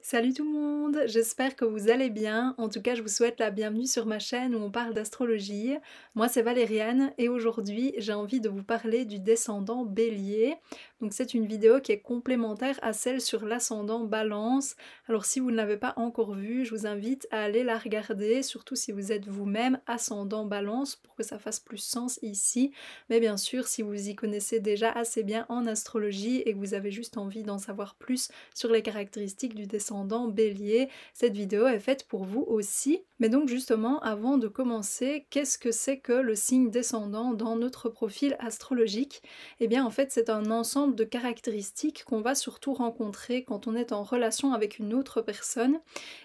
Salut tout le monde, j'espère que vous allez bien. En tout cas, je vous souhaite la bienvenue sur ma chaîne où on parle d'astrologie. Moi, c'est Valériane et aujourd'hui, j'ai envie de vous parler du descendant Bélier. Donc, c'est une vidéo qui est complémentaire à celle sur l'ascendant Balance. Alors, si vous ne l'avez pas encore vue, je vous invite à aller la regarder, surtout si vous êtes vous-même ascendant Balance pour que ça fasse plus sens ici. Mais bien sûr, si vous y connaissez déjà assez bien en astrologie et que vous avez juste envie d'en savoir plus sur les caractéristiques du descendant Bélier. Cette vidéo est faite pour vous aussi. Mais donc justement, avant de commencer, qu'est-ce que c'est que le signe descendant dans notre profil astrologique? Eh bien en fait c'est un ensemble de caractéristiques qu'on va surtout rencontrer quand on est en relation avec une autre personne.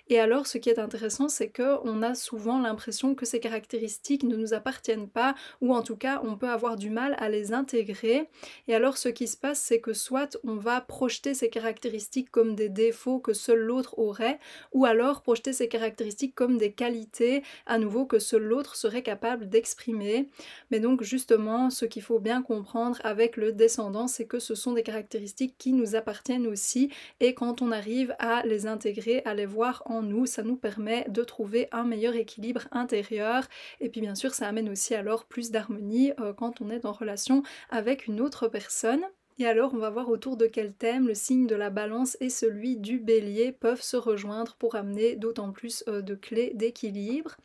Et alors ce qui est intéressant c'est que on a souvent l'impression que ces caractéristiques ne nous appartiennent pas, ou en tout cas on peut avoir du mal à les intégrer. Et alors ce qui se passe c'est que soit on va projeter ces caractéristiques comme des défauts que seul l'autre aurait, ou alors projeter ces caractéristiques comme des qualités, à nouveau, que seul l'autre serait capable d'exprimer. Mais donc justement, ce qu'il faut bien comprendre avec le descendant, c'est que ce sont des caractéristiques qui nous appartiennent aussi, et quand on arrive à les intégrer, à les voir en nous, ça nous permet de trouver un meilleur équilibre intérieur, et puis bien sûr ça amène aussi alors plus d'harmonie quand on est en relation avec une autre personne. Et alors, on va voir autour de quel thème le signe de la balance et celui du bélier peuvent se rejoindre pour amener d'autant plus de clés d'équilibre.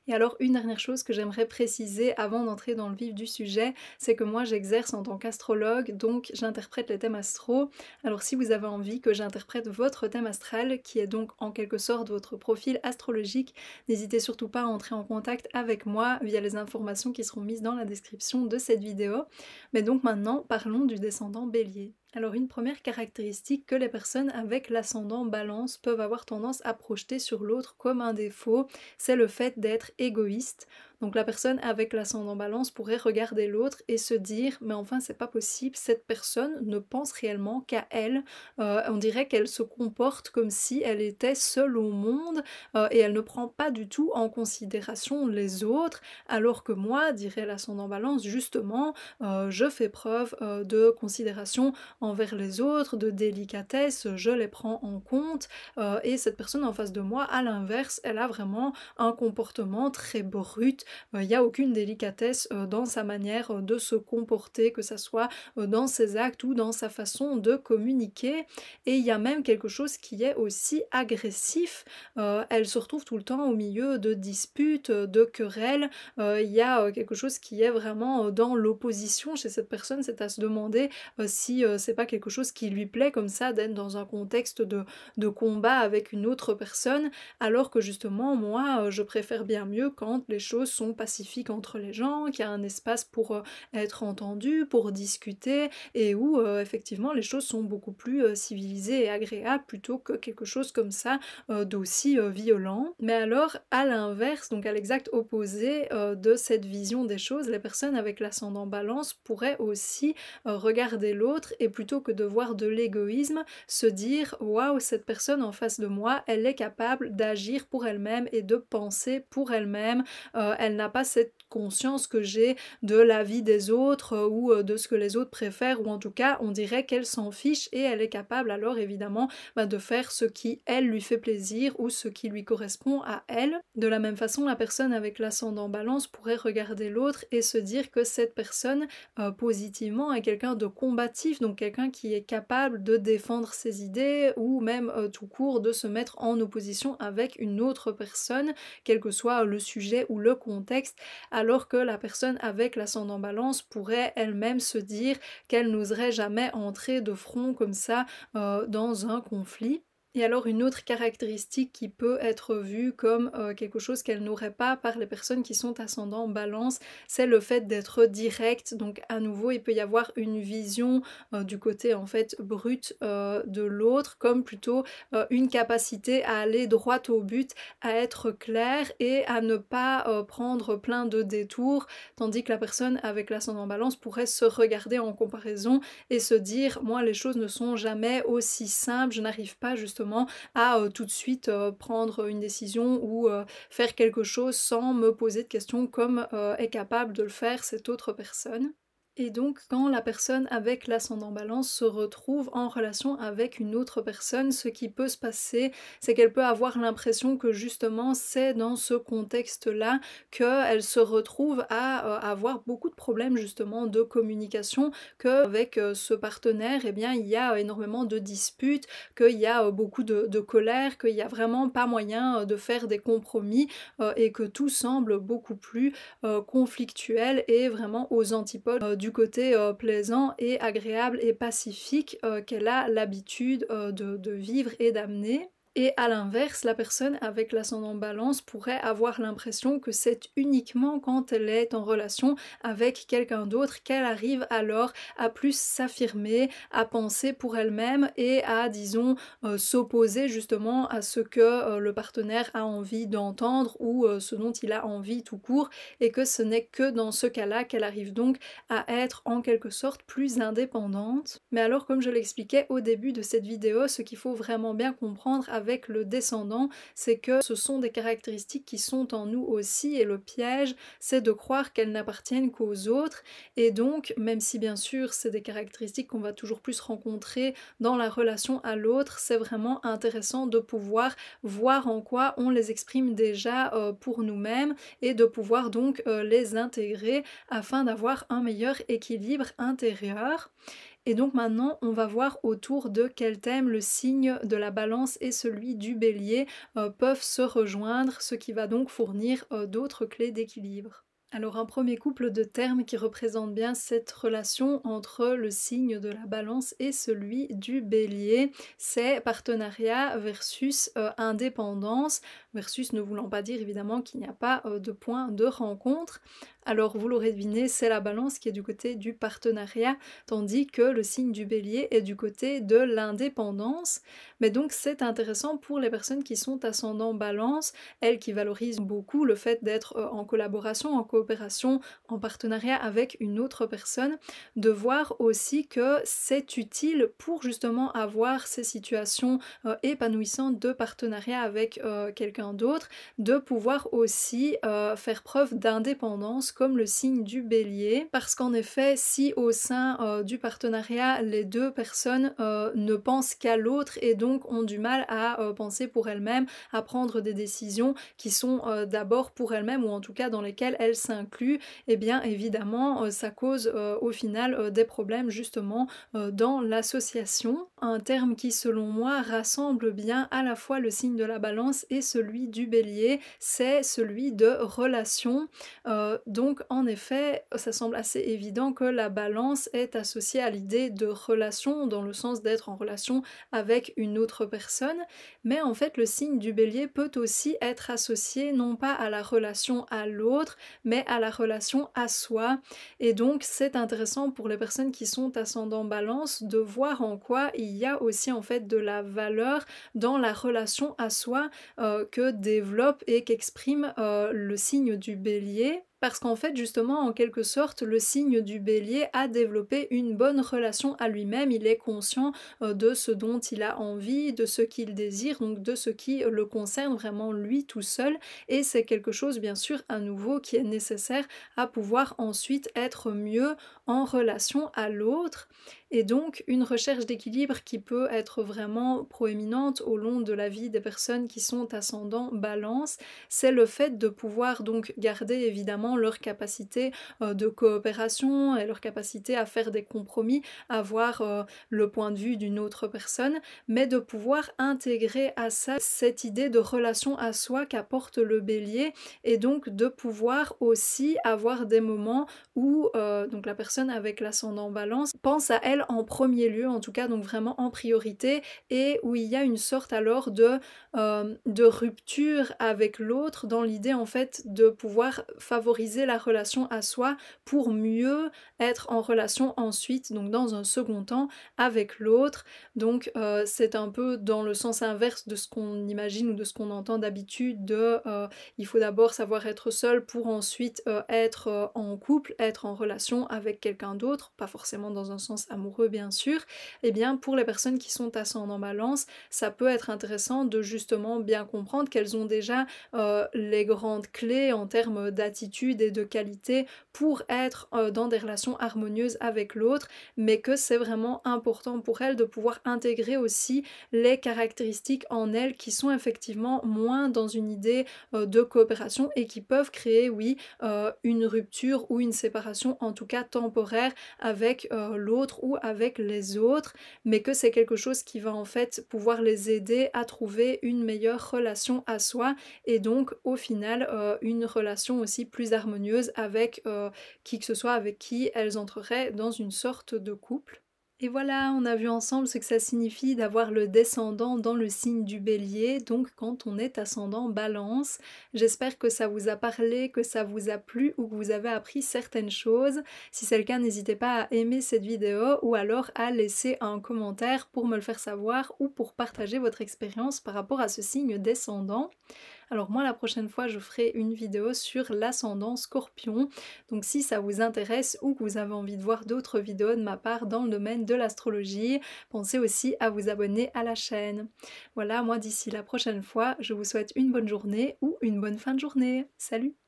Et alors, une dernière chose que j'aimerais préciser avant d'entrer dans le vif du sujet, c'est que moi j'exerce en tant qu'astrologue, donc j'interprète les thèmes astro. Alors si vous avez envie que j'interprète votre thème astral, qui est donc en quelque sorte votre profil astrologique, n'hésitez surtout pas à entrer en contact avec moi via les informations qui seront mises dans la description de cette vidéo. Mais donc maintenant, parlons du descendant Bélier. Alors une première caractéristique que les personnes avec l'ascendant Balance peuvent avoir tendance à projeter sur l'autre comme un défaut, c'est le fait d'être égoïste. Donc la personne avec l'ascendant Balance pourrait regarder l'autre et se dire mais enfin c'est pas possible, cette personne ne pense réellement qu'à elle. On dirait qu'elle se comporte comme si elle était seule au monde et elle ne prend pas du tout en considération les autres, alors que moi, dirait l'ascendant Balance, justement, je fais preuve de considération envers les autres, de délicatesse, je les prends en compte, et cette personne en face de moi, à l'inverse, elle a vraiment un comportement très brut, il n'y a aucune délicatesse dans sa manière de se comporter, que ça soit dans ses actes ou dans sa façon de communiquer, et il y a même quelque chose qui est aussi agressif, elle se retrouve tout le temps au milieu de disputes, de querelles, il y a quelque chose qui est vraiment dans l'opposition chez cette personne, c'est à se demander si c'est pas quelque chose qui lui plaît comme ça d'être dans un contexte de combat avec une autre personne, alors que justement moi je préfère bien mieux quand les choses sont pacifiques entre les gens, qu'il y a un espace pour être entendu, pour discuter, et où effectivement les choses sont beaucoup plus civilisées et agréables plutôt que quelque chose comme ça d'aussi violent. Mais alors à l'inverse, donc à l'exact opposé de cette vision des choses, les personnes avec l'ascendant Balance pourraient aussi regarder l'autre et plutôt que de voir de l'égoïsme, se dire waouh, cette personne en face de moi, elle est capable d'agir pour elle-même et de penser pour elle-même, elle n'a pas cette conscience que j'ai de la vie des autres ou de ce que les autres préfèrent, ou en tout cas on dirait qu'elle s'en fiche et elle est capable alors évidemment de faire ce qui elle lui fait plaisir ou ce qui lui correspond à elle. De la même façon, la personne avec l'ascendant Balance pourrait regarder l'autre et se dire que cette personne positivement est quelqu'un de combatif, donc quelqu'un qui est capable de défendre ses idées ou même tout court de se mettre en opposition avec une autre personne, quel que soit le sujet ou le contexte, alors que la personne avec l'ascendant Balance pourrait elle-même se dire qu'elle n'oserait jamais entrer de front comme ça dans un conflit. Et alors une autre caractéristique qui peut être vue comme quelque chose qu'elle n'aurait pas par les personnes qui sont ascendant Balance, c'est le fait d'être direct. Donc à nouveau, il peut y avoir une vision du côté en fait brut de l'autre, comme plutôt une capacité à aller droit au but, à être clair et à ne pas prendre plein de détours, tandis que la personne avec l'ascendant Balance pourrait se regarder en comparaison et se dire moi les choses ne sont jamais aussi simples, je n'arrive pas justement à tout de suite prendre une décision ou faire quelque chose sans me poser de questions comme est capable de le faire cette autre personne. Et donc, quand la personne avec l'ascendant Balance se retrouve en relation avec une autre personne, ce qui peut se passer, c'est qu'elle peut avoir l'impression que justement c'est dans ce contexte-là qu'elle se retrouve à avoir beaucoup de problèmes justement de communication, qu'avec ce partenaire, eh bien, il y a énormément de disputes, qu'il y a beaucoup de colère, qu'il n'y a vraiment pas moyen de faire des compromis et que tout semble beaucoup plus conflictuel et vraiment aux antipodes du côté plaisant et agréable et pacifique qu'elle a l'habitude de vivre et d'amener. Et à l'inverse, la personne avec l'ascendant Balance pourrait avoir l'impression que c'est uniquement quand elle est en relation avec quelqu'un d'autre qu'elle arrive alors à plus s'affirmer, à penser pour elle-même et à, disons, s'opposer justement à ce que le partenaire a envie d'entendre ou ce dont il a envie tout court, et que ce n'est que dans ce cas-là qu'elle arrive donc à être en quelque sorte plus indépendante. Mais alors, comme je l'expliquais au début de cette vidéo, ce qu'il faut vraiment bien comprendre avec le descendant, c'est que ce sont des caractéristiques qui sont en nous aussi, et le piège, c'est de croire qu'elles n'appartiennent qu'aux autres. Et donc, même si bien sûr c'est des caractéristiques qu'on va toujours plus rencontrer dans la relation à l'autre, c'est vraiment intéressant de pouvoir voir en quoi on les exprime déjà pour nous-mêmes, et de pouvoir donc les intégrer afin d'avoir un meilleur équilibre intérieur. Et donc maintenant, on va voir autour de quel thème le signe de la Balance et celui du Bélier peuvent se rejoindre, ce qui va donc fournir d'autres clés d'équilibre. Alors un premier couple de termes qui représente bien cette relation entre le signe de la Balance et celui du Bélier, c'est partenariat versus indépendance, versus ne voulant pas dire évidemment qu'il n'y a pas de point de rencontre. Alors vous l'aurez deviné, c'est la Balance qui est du côté du partenariat, tandis que le signe du Bélier est du côté de l'indépendance. Mais donc c'est intéressant pour les personnes qui sont ascendant Balance, elles qui valorisent beaucoup le fait d'être en collaboration, en coopération, en partenariat avec une autre personne, de voir aussi que c'est utile pour justement avoir ces situations épanouissantes de partenariat avec quelqu'un d'autre, de pouvoir aussi faire preuve d'indépendance comme le signe du Bélier, parce qu'en effet, si au sein du partenariat, les deux personnes ne pensent qu'à l'autre et donc ont du mal à penser pour elles-mêmes, à prendre des décisions qui sont d'abord pour elles-mêmes, ou en tout cas dans lesquelles elles s'incluent, et bien évidemment ça cause au final des problèmes justement dans l'association. Un terme qui selon moi rassemble bien à la fois le signe de la Balance et celui du Bélier, c'est celui de relation. Donc en effet, ça semble assez évident que la Balance est associée à l'idée de relation, dans le sens d'être en relation avec une autre personne, mais en fait le signe du Bélier peut aussi être associé non pas à la relation à l'autre, mais à la relation à soi. Et donc c'est intéressant pour les personnes qui sont ascendant Balance de voir en quoi il y a aussi en fait de la valeur dans la relation à soi que développe et qu'exprime le signe du Bélier. Parce qu'en fait, justement, en quelque sorte, le signe du Bélier a développé une bonne relation à lui-même, il est conscient de ce dont il a envie, de ce qu'il désire, donc de ce qui le concerne vraiment lui tout seul, et c'est quelque chose, bien sûr, à nouveau, qui est nécessaire à pouvoir ensuite être mieux en relation à l'autre. Et donc, une recherche d'équilibre qui peut être vraiment proéminente au long de la vie des personnes qui sont ascendant Balance, c'est le fait de pouvoir donc garder évidemment leur capacité de coopération et leur capacité à faire des compromis, à voir le point de vue d'une autre personne, mais de pouvoir intégrer à ça cette idée de relation à soi qu'apporte le Bélier, et donc de pouvoir aussi avoir des moments où donc la personne avec l'ascendant Balance pense à elle en premier lieu, en tout cas donc vraiment en priorité, et où il y a une sorte alors de rupture avec l'autre, dans l'idée en fait de pouvoir favoriser la relation à soi pour mieux être en relation ensuite, donc dans un second temps, avec l'autre. Donc c'est un peu dans le sens inverse de ce qu'on imagine ou de ce qu'on entend d'habitude de il faut d'abord savoir être seul pour ensuite être en couple, être en relation avec quelqu'un d'autre, pas forcément dans un sens amoureux bien sûr, eh bien pour les personnes qui sont ascendant Balance, ça peut être intéressant de justement bien comprendre qu'elles ont déjà les grandes clés en termes d'attitude et de qualité pour être dans des relations harmonieuses avec l'autre, mais que c'est vraiment important pour elles de pouvoir intégrer aussi les caractéristiques en elles qui sont effectivement moins dans une idée de coopération et qui peuvent créer, oui, une rupture ou une séparation en tout cas temporaire avec l'autre ou avec les autres, mais que c'est quelque chose qui va en fait pouvoir les aider à trouver une meilleure relation à soi et donc au final une relation aussi plus harmonieuse avec qui que ce soit avec qui elles entreraient dans une sorte de couple. Et voilà, on a vu ensemble ce que ça signifie d'avoir le descendant dans le signe du Bélier, donc quand on est ascendant Balance. J'espère que ça vous a parlé, que ça vous a plu ou que vous avez appris certaines choses. Si c'est le cas, n'hésitez pas à aimer cette vidéo ou alors à laisser un commentaire pour me le faire savoir ou pour partager votre expérience par rapport à ce signe descendant. Alors moi la prochaine fois je ferai une vidéo sur l'ascendant Scorpion, donc si ça vous intéresse ou que vous avez envie de voir d'autres vidéos de ma part dans le domaine de l'astrologie, pensez aussi à vous abonner à la chaîne. Voilà, moi d'ici la prochaine fois, je vous souhaite une bonne journée ou une bonne fin de journée. Salut!